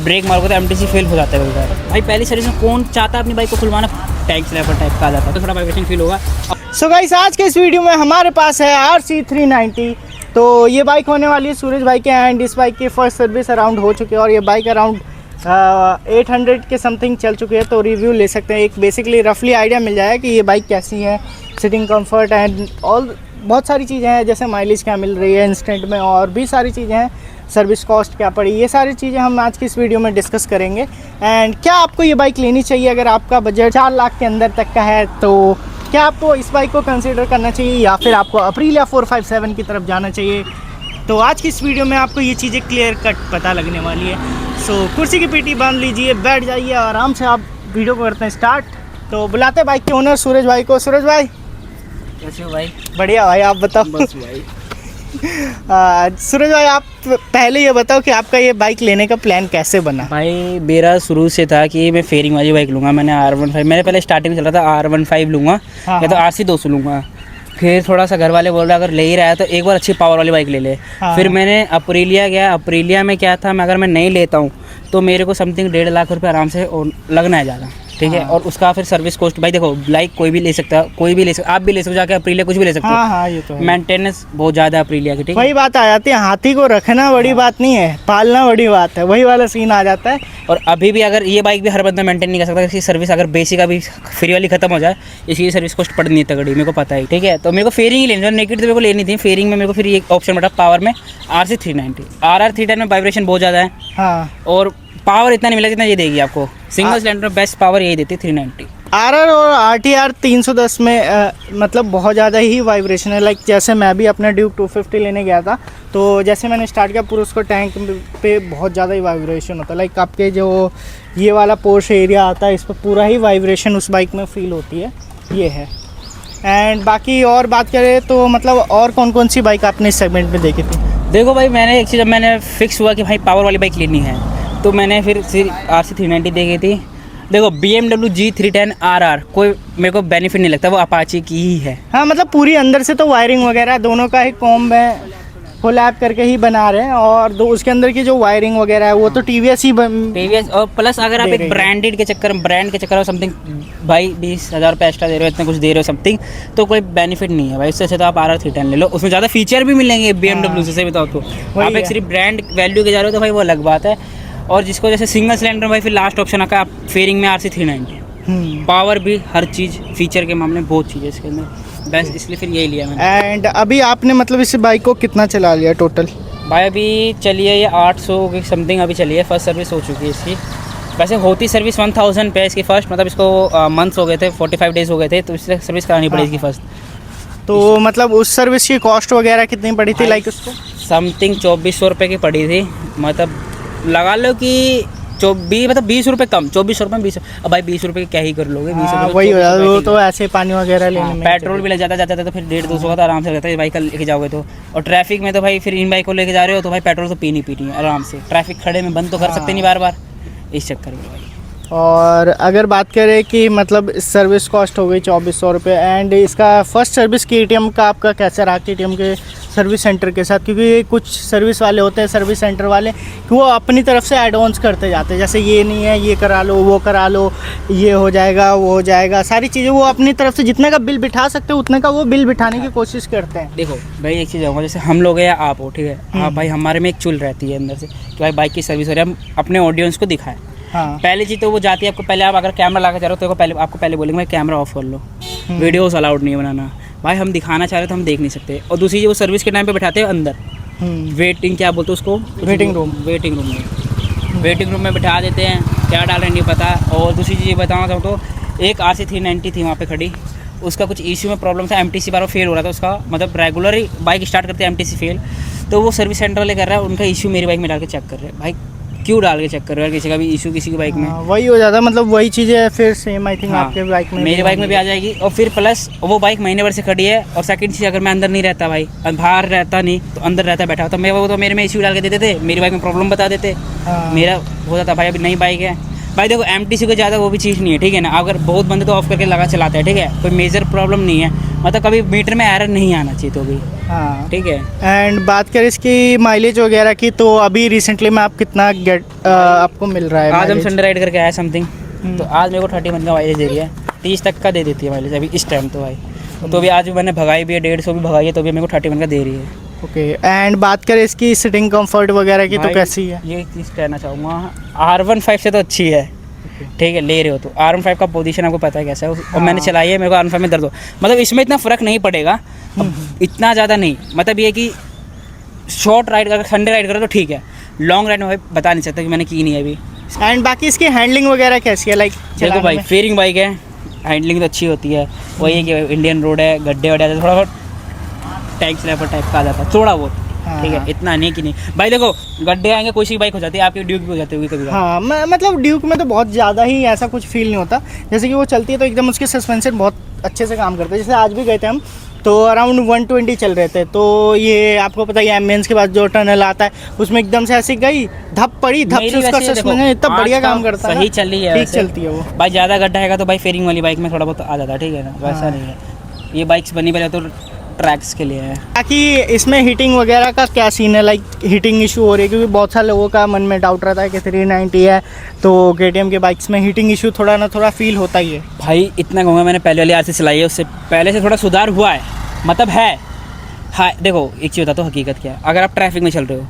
Break मारोगे तो MTC fail हो जाता है भाई। पहली सर्विस में कौन चाहता है अपनी बाइक को खुलवाना, टैंक स्लैपर टाइप का आ जाता है तो थोड़ा वाइब्रेशन फील होगा। सो गाइस, आज के इस वीडियो में हमारे पास है RC390। तो ये बाइक होने वाली है सूरज भाई के एंड इस बाइक की फर्स्ट सर्विस अराउंड हो चुकी है और ये बाइक अराउंड 800 के समथिंग चल चुकी है। तो रिव्यू ले सकते हैं, एक बेसिकली रफली आइडिया मिल जाएगा कि ये बाइक कैसी है, सिटिंग कंफर्ट एंड ऑल बहुत सारी चीज़ें हैं, जैसे माइलेज क्या मिल रही है इंस्टेंट में और भी सारी चीज़ें हैं, सर्विस कॉस्ट क्या पड़ी, ये सारी चीज़ें हम आज की इस वीडियो में डिस्कस करेंगे। एंड क्या आपको ये बाइक लेनी चाहिए अगर आपका बजट 4 लाख के अंदर तक का है, तो क्या आपको इस बाइक को कंसीडर करना चाहिए या फिर आपको अप्रीलिया 457 की तरफ जाना चाहिए। तो आज की इस वीडियो में आपको ये चीज़ें क्लियर कट पता लगने वाली है। सो कुर्सी की पीटी बांध लीजिए, बैठ जाइए आराम से, आप वीडियो को करते हैं स्टार्ट। तो बुलाते हैं बाइक के ओनर सूरज भाई को। सूरज भाई कैसे हो भाई? बढ़िया भाई, आप बताओ। बस भाई। सूरज भाई, आप पहले ये बताओ कि आपका ये बाइक लेने का प्लान कैसे बना। भाई मेरा शुरू से था कि मैं फेयरिंग वाली बाइक लूँगा। मैंने R15, मैंने पहले स्टार्टिंग में चल रहा था R15 लूँगा या तो RC200 लूँगा। फिर थोड़ा सा घर वाले बोल रहे अगर ले ही रहा है तो एक बार अच्छी पावर वाली बाइक ले ले। फिर मैंने अप्रीलिया गया। अप्रीलिया में क्या था, मैं अगर मैं नहीं लेता हूँ तो मेरे को समथिंग 1.5 लाख रुपये आराम से लगना है ज़्यादा, ठीक है। और उसका फिर सर्विस कॉस्ट, भाई देखो बाइक कोई भी ले सकता है, कोई भी ले सकता, आप भी ले सकते हो जाके अप्रीलिया कुछ भी ले सकते हो। हाँ, ये तो है। मेंटेनेंस बहुत ज़्यादा है अप्रीलिया की, ठीक है। वही बात आ जाती है, हाथी को रखना बड़ी बात नहीं है, पालना बड़ी बात है, वही वाला सीन आ जाता है। और अभी भी अगर ये बाइक भी हर बंदा मेंटेन नहीं कर सकता, इसकी सर्विस अगर बेसिक अभी फ्री वाली खत्म हो जाए, इसकी सर्विस कॉस्ट पड़नी है तगड़ी, मेरे को पता है, ठीक है। तो मेरे को फेयरिंग ही लेनी थी, नेकेड तो मेरे को लेनी थी। फेयरिंग में मेरे को फिर एक ऑप्शन बटा पावर में RC390। RR310 में वाइब्रेशन बहुत ज़्यादा है। हाँ, और पावर इतना नहीं मिला जितना ये देगी आपको। सिंगल सिलेंडर में बेस्ट पावर यही देती है 390। RR और RTR 310 में मतलब बहुत ज़्यादा ही वाइब्रेशन है। लाइक जैसे मैं भी अपना ड्यूक 250 लेने गया था, तो जैसे मैंने स्टार्ट किया पूरा उसको टैंक पे बहुत ज़्यादा ही वाइब्रेशन होता है। लाइक आपके जो ये वाला पोर्श एरिया आता है, इस पर पूरा ही वाइब्रेशन उस बाइक में फील होती है, ये है। एंड बाकी और बात करें तो मतलब और कौन कौन सी बाइक आपने इस सेगमेंट में देखी थी। देखो भाई, मैंने एक चीज़, जब मैंने फिक्स हुआ कि भाई पावर वाली बाइक लेनी है तो मैंने फिर RC390 देखी थी। देखो BMW G310 RR कोई मेरे को बेनिफिट नहीं लगता, वो अपाची की ही है। हाँ, मतलब पूरी अंदर से तो वायरिंग वगैरह दोनों का ही कॉम्ब है, कोलैब करके ही बना रहे हैं। और उसके अंदर की जो वायरिंग वगैरह है वो तो TVS ही TVS। और प्लस अगर आप एक ब्रांड के चक्कर में समथिंग भाई 20,000 रुपये एक्स्ट्रा दे रहे हो, इतना कुछ दे रहे हो समथिंग, तो कोई बेनिफिट नहीं है भाई। उससे अच्छा तो आप RR310 ले लो, उसमें ज़्यादा फीचर भी मिलेंगे BMW से बताओ तो। आप एक सिर्फ ब्रांड वैल्यू के जा रहे हो तो भाई वो अलग बात है। और जिसको जैसे सिंगल सिलेंडर भाई फिर लास्ट ऑप्शन आता है आप फेयरिंग में RC390। पावर भी हर चीज़ फीचर के मामले में बहुत चीज़ है इसके अंदर, बस इसलिए फिर यही लिया मैंने। एंड अभी आपने मतलब इस बाइक को कितना चला लिया टोटल। भाई अभी चलिए ये 800 की समथिंग अभी चलिए, फर्स्ट सर्विस हो चुकी है इसकी। वैसे होती सर्विस 1000 पे इसकी फर्स्ट, मतलब इसको मंथ्स हो गए थे, 45 डेज़ हो गए थे, तो इसलिए सर्विस करानी पड़ी इसकी फर्स्ट। तो मतलब उस सर्विस की कॉस्ट वगैरह कितनी पड़ी थी लाइक उसको। समथिंग 2400 रुपये की पड़ी थी। मतलब लगा लो कि 20 रुपये कम, 2400 रुपये में 20। अब भाई 20 रुपये क्या ही कर लोगे, 20 रुपये वही वो तो ऐसे पानी वगैरह लेने में पेट्रोल भी लग जाता है तो फिर 150-200 का तो आराम से रहता है बाइक लेके जाओगे तो। और ट्रैफिक में तो भाई फिर इन बाइक को लेके जा रहे हो तो भाई पेट्रोल तो पीनी है आराम से। ट्रैफिक खड़े में बंद तो कर सकते नहीं बार बार, इस चक्कर में भाई। और अगर बात करें कि मतलब सर्विस कॉस्ट हो गई 2400 रुपये एंड इसका फर्स्ट सर्विस KTM का आपका कैसा रहा KTM के सर्विस सेंटर के साथ, क्योंकि कुछ सर्विस वाले होते हैं सर्विस सेंटर वाले कि वो अपनी तरफ से एड ऑन्स करते जाते हैं, जैसे ये नहीं है ये करा लो वो करा लो, ये हो जाएगा वो हो जाएगा, सारी चीज़ें वो अपनी तरफ से जितने का बिल बिठा सकते हैं उतने का वो बिल बिठाने की कोशिश करते हैं। देखो भाई एक चीज़ होगा, जैसे हम लोग हैं या आप हो, ठीक है, हाँ भाई हमारे में एक चुल रहती है अंदर से कि भाई बाइक की सर्विस हो रही है, हम अपने ऑडियंस को दिखाएं। हाँ, पहली चीज़ तो वो जाती है आपको, पहले आप अगर कैमरा ला के जा रहे हो तो आपको पहले बोलेंगे भाई कैमरा ऑफ कर लो, वीडियोस अलाउड नहीं है बनाना। भाई हम दिखाना चाह रहे तो हम देख नहीं सकते। और दूसरी चीज़ वो सर्विस के टाइम पे बैठाते हैं अंदर, वेटिंग क्या बोलते हैं उसको, वेटिंग रूम में बैठा देते हैं, क्या डाल रहे नहीं पता। और दूसरी चीज़ ये बताना चाहूँ तो एक RC390 थी वहाँ पे खड़ी, उसका कुछ इश्यू में प्रॉब्लम था, MTC बार फेल हो रहा था उसका, मतलब रेगुलर ही बाइक स्टार्ट करते हैं MTC फेल, तो वो सर्विस सेंटर वाले कर रहा है, उनका इशू मेरी बाइक में डाल के चेक कर रहे हैं। भाई क्यों डाल के चेक कर रहे हो, किसी का भी इशू किसी की बाइक में वही हो जाता है, मतलब वही चीज़ें फिर सेम आई थिंक आपके बाइक में मेरी बाइक में भी आ जाएगी। और फिर प्लस वो बाइक महीने भर से खड़ी है। और सेकंड चीज़, अगर मैं अंदर नहीं रहता भाई, बाहर रहता नहीं तो अंदर रहता बैठा तो मैं वो तो मेरे में इशू डाल के देते थे, मेरी बाइक में प्रॉब्लम बता देते, मेरा हो जाता भाई अभी नई बाइक है भाई देखो MTC को ज़्यादा वो भी चीज़ नहीं है, ठीक है ना। अगर बहुत बंदे तो ऑफ करके लगा चलाते हैं, ठीक है, कोई मेजर प्रॉब्लम नहीं है, मतलब कभी मीटर में एरर नहीं आना चाहिए तो भी, हाँ ठीक है। एंड बात करें इसकी माइलेज वगैरह की, तो अभी रिसेंटली में आप कितना आपको मिल रहा है आज हम mileage? संडे राइड करके आया समथिंग, तो आज मेरे को 31 का माइलेज दे रही है, 30 तक का दे देती है माइलेज अभी इस टाइम तो भाई। तो भी आज भी मैंने भगाई भी है, 150 भी भगाई है, तो भी मेरे को 31 का दे रही है। ओके एंड बात करें इसकी सिटिंग कंफर्ट वगैरह की, तो भाई, कैसी है? ये चीज़ कहना चाहूँगा, R15 से तो अच्छी है, ठीक है, ले रहे हो तो R15 का पोजीशन आपको पता है कैसा है, और मैंने चलाई है, मेरे को R15 में दर्द हो, मतलब इसमें इतना फ़र्क नहीं पड़ेगा, इतना ज़्यादा नहीं, मतलब ये कि शॉर्ट राइड अगर संडे राइड करो तो ठीक है, लॉन्ग राइड में भाई बता नहीं सकता कि मैंने की नहीं है अभी। एंड बाकी इसकी हैंडलिंग वगैरह कैसी है? लाइक देखो भाई, फेयरिंग बाइक है, हैंडलिंग तो अच्छी होती है, वही है कि इंडियन रोड है, गड्ढे वड्ढे थोड़ा बहुत टैंक स्लैपर टाइप का आ जाता है थोड़ा बहुत, ठीक है, इतना नहीं कि नहीं। भाई देखो गड्ढे आएंगे, कोई सी बाइक हो जाती है, आपकी ड्यूक भी हो जाती होगी कभी। हाँ मतलब ड्यूक में तो बहुत ज़्यादा ही ऐसा कुछ फील नहीं होता, जैसे कि वो चलती है तो एकदम उसके सस्पेंशन बहुत अच्छे से काम करते हैं। जैसे आज भी गए थे हम, तो अराउंड 120 चल रहे थे, तो ये आपको पता है एम्बियंस के बाद जो टनल आता है उसमें एकदम से ऐसी गई धप पड़ी, धप से उसका सस्पेंशन इतना बढ़िया काम करता है, सही चल रही है, ठीक चलती है वो। भाई ज़्यादा गड्ढा है तो भाई फेयरिंग वाली बाइक में थोड़ा बहुत आ जाता है, ठीक है ना, वैसा नहीं है। ये बाइक्स बनी पहले तो ट्रैक्स के लिए है। बाकी इसमें हीटिंग वगैरह का क्या सीन है? लाइक हीटिंग इशू हो रही है, क्योंकि बहुत सारे लोगों का मन में डाउट रहता है कि 390 है तो KTM के बाइक्स में हीटिंग इशू थोड़ा ना थोड़ा फील होता ही है। भाई इतना कहूँगा, मैंने पहले वाली RC चलाई है, उससे पहले से थोड़ा सुधार हुआ है, मतलब है। हाँ देखो एक चीज़ बताता हूँ हकीकत क्या है, अगर आप ट्रैफिक में चल रहे हो,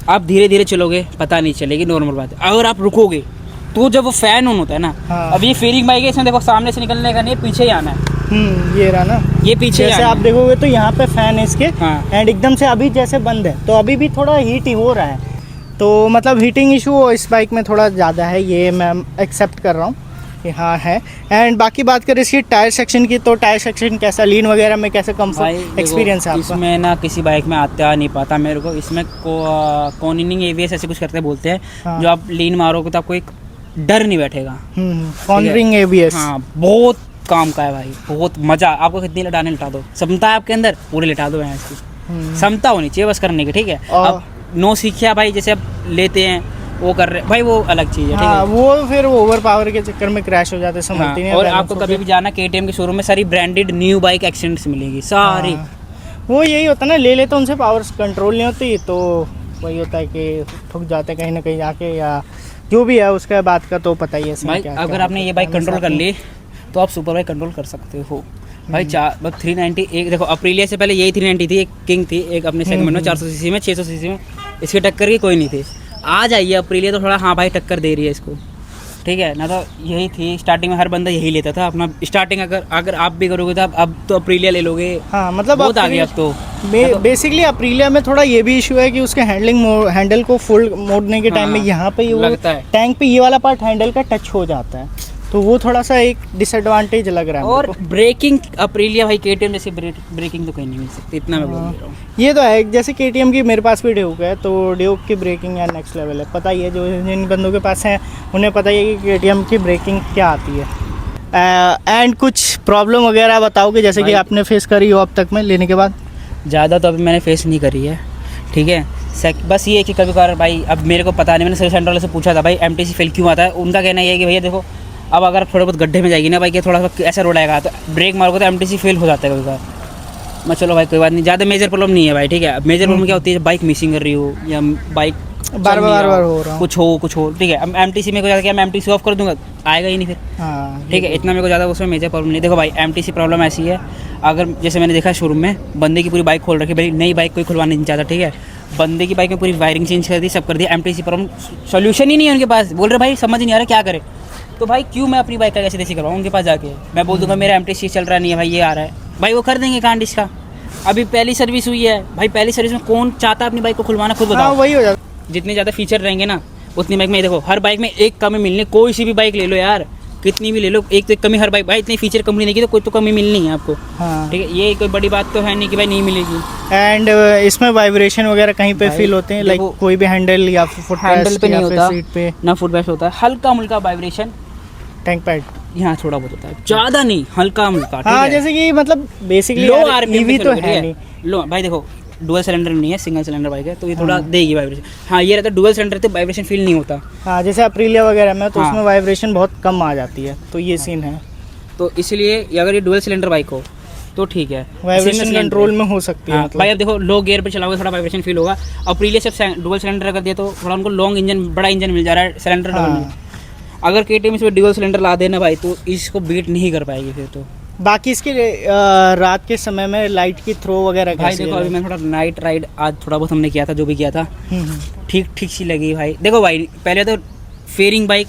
आप धीरे धीरे चलोगे पता नहीं चलेगी, नॉर्मल बात है। अगर आप रुकोगे तो जब वो फैन ऑन होता है ना, हाँ। अब ये फेयरिंग बाइक है, इसमें देखो सामने से निकलने का नहीं, पीछे ही आना है, ये रहा ना, ये पीछे जैसे आप देखोगे तो यहाँ पे फैन है इसके, हाँ। एंड एकदम से अभी जैसे बंद है तो अभी भी थोड़ा हीट ही हो रहा है, तो मतलब हीटिंग इशू इस बाइक में थोड़ा ज़्यादा है, ये मैं एक्सेप्ट कर रहा हूँ कि हाँ है। एंड बाकी बात करें इसकी टायर सेक्शन की, तो टायर सेक्शन कैसा, लीन वगैरह में कैसे कंफर्ट एक्सपीरियंस है आपका? इसमें ना किसी बाइक में आता नहीं पाता मेरे को, इसमें कॉर्निंग ABS ऐसे कुछ करते बोलते हैं, हाँ। जो आप लीन मारोगे तो आपको एक डर नहीं बैठेगा। कॉर्नरिंग ABS, हाँ बहुत काम का है भाई, बहुत मजा, आपको कितनी लटाने लटा दो, क्षमता है आपके अंदर पूरी लटा दो भैंस की, क्षमता होनी चाहिए बस करने की, ठीक है। अब नो सीखिया भाई, जैसे अब लेते हैं वो कर रहे भाई, वो अलग चीज़ है, ठीक हाँ, है। वो फिर ओवर पावर के चक्कर में क्रैश हो जाते हैं, हाँ, समझती नहीं। और आपको कभी भी जाना KTM के शोरूम में, सारी ब्रांडेड न्यू बाइक एक्सीडेंट्स मिलेगी सारी। वो यही होता है ना, ले लेते उनसे पावर कंट्रोल नहीं होती, तो वही होता है कि ठुक जाते कहीं ना कहीं जाके, या जो भी है उसके बाद का तो पता ही है भाई क्या, अगर आपने ये बाइक कंट्रोल कर ली तो आप सुपर बाइक कंट्रोल कर सकते हो भाई। 390 एक देखो, अप्रीलिया से पहले यही 390 थी, एक किंग थी, एक अपने सेगमेंट में 400 सीसी में, 600 सीसी में, इसकी टक्कर की कोई नहीं थी। आज आई है अप्रीलिया तो थोड़ा हाँ भाई टक्कर दे रही है इसको, ठीक है ना। तो यही थी स्टार्टिंग में, हर बंदा यही लेता था अपना स्टार्टिंग, अगर आप भी करोगे तो अब तो अप्रीलिया ले लोगे। हाँ मतलब बहुत आ गया अब तो। बेसिकली अप्रीलिया में थोड़ा ये भी इशू है कि उसके हैंडल को फुल मोड़ने के टाइम में यहाँ पे ये लगता है, टैंक पे ये वाला पार्ट हैंडल का टच हो जाता है, तो वो थोड़ा सा एक डिसएडवांटेज लग रहा है। और ब्रेकिंग अप्रीलिया भाई KTM जैसे ब्रेकिंग तो कहीं नहीं मिल सकती, इतना मैं बोल रहा हूँ। ये तो है, जैसे KTM की मेरे पास भी ड्यूक है, तो ड्यूक की ब्रेकिंग यार नेक्स्ट लेवल है, पता ही है, जो जिन बंदों के पास है उन्हें पता ही है कि KTM की ब्रेकिंग क्या आती है। एंड कुछ प्रॉब्लम वगैरह बताओगे जैसे कि आपने फेस करी हो अब तक में लेने के बाद? ज़्यादा तो अभी मैंने फेस नहीं करी है, ठीक है। बस ये है कि कभी कभार भाई, अब मेरे को पता नहीं, मैंने सर्विस सेंटर वाले से पूछा था भाई MTC फेल क्यों आता है, उनका कहना ये है कि भैया देखो, अब अगर थोड़े बहुत गड्ढे में जाएगी ना बाइक, थोड़ा सा ऐसा रोड आएगा तो ब्रेक मारोगे तो MTC फेल हो जाता है कभी कभार। मैं चलो भाई कोई बात नहीं, ज़्यादा मेजर प्रॉब्लम नहीं है भाई, ठीक है। अब मेजर प्रॉब्लम क्या होती है, बाइक मिसिंग कर रही हो या बाइक बार बार हो रहा हो कुछ हो, ठीक है। अब MTC में को ज़्यादा क्या, मैं MTC ऑफ कर दूंगा, आएगा ही नहीं फिर, हाँ ठीक है। इतना मेरे को ज़्यादा उसमें मेजर प्रॉब्लम नहीं। देखो भाई MTC प्रॉब्लम ऐसी है, अगर जैसे मैंने देखा शोरूम में बंदे की पूरी बाइक खोल रखी, भाई नई बाइक कोई खुलवाने नहीं चाहता, ठीक है। बंदे की बाइक में पूरी वायरिंग चेंज कर दी, सब कर दिया, MTC प्रॉब्लम सोल्यूशन ही नहीं है उनके पास, बोल रहे भाई समझ नहीं आ रहा क्या करे, तो भाई क्यों मैं अपनी बाइक का कैसे देसी करवाऊँ उनके पास जाके, मैं बोल दूंगा मेरा MTC चल रहा नहीं है भाई, ये आ रहा है, भाई वो कर देंगे कांड इसका। अभी पहली सर्विस हुई है भाई, पहली सर्विस में कौन चाहता है अपनी बाइक को खुलवाना, खुद बताओ। वही हो जाता, जितने ज़्यादा फीचर रहेंगे ना उतनी बाइक में, देखो हर बाइक में एक कमी मिलनी, कोई सी भी बाइक ले लो यार, कितनी भी ले लो, एक तो एक कमी हर बाइक, भाई इतनी फीचर कंपनी देगी तो कोई तो कमी मिलनी है आपको, हाँ ठीक है। ये कोई बड़ी बात तो है नहीं कि भाई नहीं मिलेगी। एंड इसमें वाइब्रेशन वगैरह कहीं पे फील होते हैं, लाइक कोई भी हैंडल या फुट हैंडल पे नहीं होता, सीट पे ना फुट रेस्ट होता है, हल्का मुल्का वाइब्रेशन टैंक पैड यहाँ थोड़ा बहुत होता है, ज़्यादा नहीं, हल्का मुल्का, हाँ, जैसे कि मतलब बेसिकली लो RPM ईवी तो है नहीं। लो भाई देखो डुअल सिलेंडर नहीं है, सिंगल सिलेंडर बाइक है, तो ये थोड़ा देगी वाइब्रेशन। हाँ ये रहता है डुअल सिलेंडर तो वाइब्रेशन फील नहीं होता। हाँ जैसे अप्रीलिया वगैरह में तो हाँ। उसमें वाइब्रेशन बहुत कम आ जाती है, तो ये सीन है। तो इसलिए अगर ये डुअल सिलेंडर बाइक हो तो ठीक है, वाइब्रेशन Single cylinder कंट्रोल है। में हो सकती है हाँ, मतलब। भाई अब देखो लो गियर पे चलाओगे थोड़ा वाइब्रेशन फील होगा। और प्रीलिया सिर्फ डुअल सिलेंडर कर दिया तो थोड़ा उनको लॉन्ग इंजन, बड़ा इंजन मिल जा रहा है, सिलेंडर डबल हाँ। नहीं। अगर KTM इसमें डुअल सिलेंडर ला देना भाई तो इसको बीट नहीं कर पाएगी फिर तो। बाकी इसके रात के समय में लाइट की थ्रो वगैरह भाई कैसी देखो है? अभी मैं थोड़ा नाइट राइड आज थोड़ा बहुत हमने किया था, जो भी किया था ठीक ठीक सी लगी भाई। देखो भाई पहले तो फेयरिंग बाइक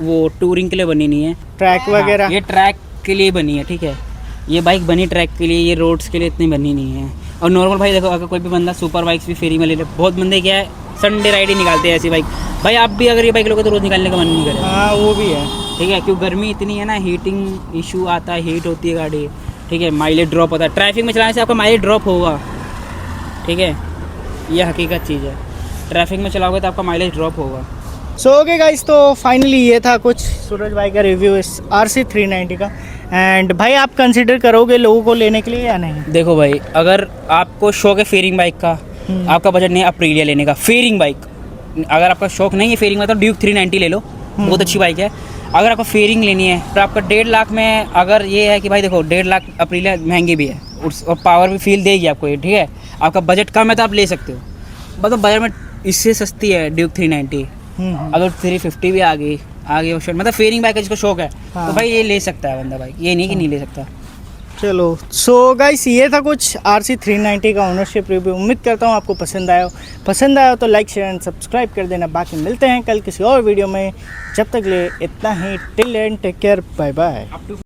वो टूरिंग के लिए बनी नहीं है, ट्रैक वगैरह। ये ट्रैक के लिए बनी है, ठीक है। ये बाइक बनी ट्रैक के लिए, ये रोड्स के लिए इतनी बनी नहीं है। और नॉर्मल भाई देखो अगर कोई भी बंदा सुपर बाइक्स भी फेरी में ले ले, बहुत बंदे क्या है संडे राइड ही निकालते हैं ऐसी बाइक। भाई आप भी अगर ये बाइक लोगे तो रोज़ निकालने का मन नहीं करेगा, हाँ वो भी है। ठीक है, क्योंकि गर्मी इतनी है ना, हीटिंग इशू आता है, हीट होती है गाड़ी, ठीक है, माइलेज ड्रॉप होता है। ट्रैफिक में चलाने से आपका माइलेज ड्रॉप होगा, ठीक है, ये हकीकत चीज़ है। ट्रैफिक में चलाओगे तो आपका माइलेज ड्रॉप होगा। सो ओके गाइस, तो फाइनली ये था कुछ सूरज भाई का रिव्यू इस RC 390 का। एंड भाई आप कंसिडर करोगे लोगों को लेने के लिए या नहीं? देखो भाई अगर आपको शौक है फेयरिंग बाइक का, आपका बजट नहीं है अप्रीलिया लेने का, फेयरिंग बाइक अगर आपका शौक नहीं है फेयरिंग में तो ड्यूक 390 ले लो, बहुत अच्छी बाइक है। अगर आपको फेयरिंग लेनी है तो आपका 1.5 लाख में, अगर ये है कि भाई देखो 1.5 लाख अप्रीलिया महंगी भी है और पावर भी फील देगी आपको ये, ठीक है। आपका बजट कम है तो आप ले सकते हो, मतलब बाजार में इससे सस्ती है ड्यूक 390। अगर 350 भी आ गई ऑप्शन, मतलब फेयरिंग बाइक का जिसको शौक है हाँ। तो भाई ये ले सकता है बंदा बाइक, ये नहीं कि नहीं ले सकता। चलो सो गाइस, ये था कुछ RC 390 का ओनरशिप रिव्यू। उम्मीद करता हूँ आपको पसंद आया तो लाइक शेयर एंड सब्सक्राइब कर देना। बाकी मिलते हैं कल किसी और वीडियो में, जब तक ले इतना ही, टिल एंड टेक केयर, बाय बाय।